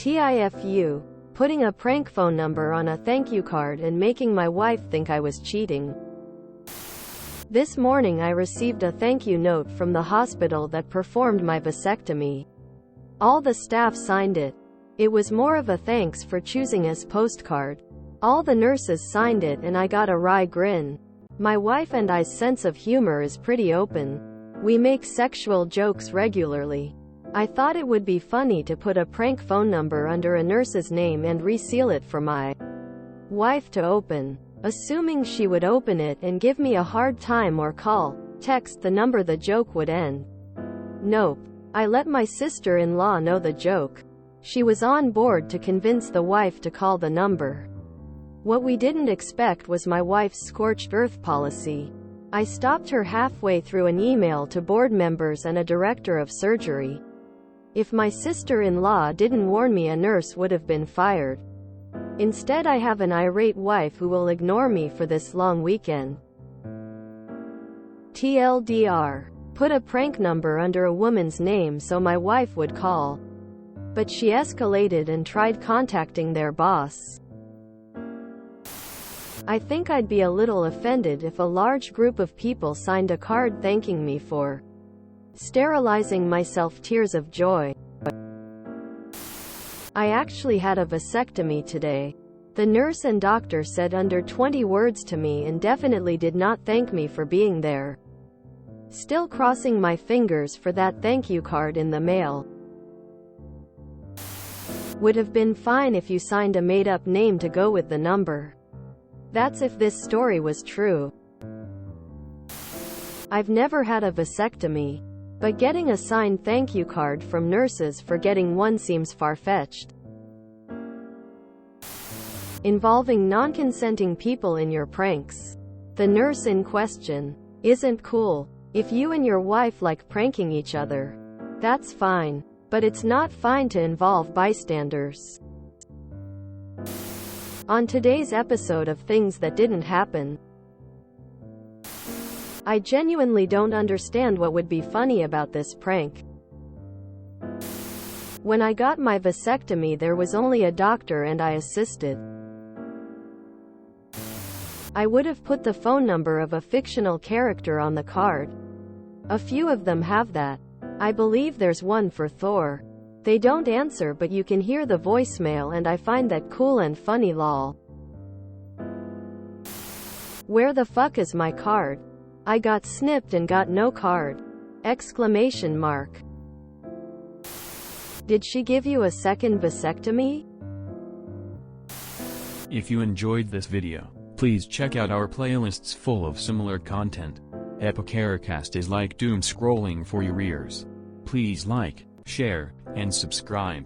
TIFU, putting a prank phone number on a thank you card and making my wife think I was cheating. This morning I received a thank you note from the hospital that performed my vasectomy. All the staff signed it. It was more of a thanks for choosing us postcard. All the nurses signed it and I got a wry grin. My wife and I's sense of humor is pretty open. We make sexual jokes regularly. I thought it would be funny to put a prank phone number under a nurse's name and reseal it for my wife to open. Assuming she would open it and give me a hard time or text the number the joke would end. Nope. I let my sister-in-law know the joke. She was on board to convince the wife to call the number. What we didn't expect was my wife's scorched earth policy. I stopped her halfway through an email to board members and a director of surgery. If my sister-in-law didn't warn me, a nurse would have been fired. Instead, I have an irate wife who will ignore me for this long weekend. TLDR. Put a prank number under a woman's name so my wife would call. But she escalated and tried contacting their boss. I think I'd be a little offended if a large group of people signed a card thanking me for sterilizing myself. Tears of joy. I actually had a vasectomy today. The nurse and doctor said under 20 words to me and definitely did not thank me for being there. Still crossing my fingers for that thank you card in the mail. Would have been fine if you signed a made-up name to go with the number. That's if this story was true. I've never had a vasectomy, but getting a signed thank you card from nurses for getting one seems far-fetched. Involving non-consenting people in your pranks. The nurse in question isn't cool. If you and your wife like pranking each other, that's fine. But it's not fine to involve bystanders. On today's episode of Things That Didn't Happen, I genuinely don't understand what would be funny about this prank. When I got my vasectomy, there was only a doctor and I assisted. I would have put the phone number of a fictional character on the card. A few of them have that. I believe there's one for Thor. They don't answer, but you can hear the voicemail, and I find that cool and funny. Lol. Where the fuck is my card? I got snipped and got no card. Exclamation mark. Did she give you a second vasectomy? If you enjoyed this video, please check out our playlists full of similar content. Epicaricast is like doom scrolling for your ears. Please like, share, and subscribe.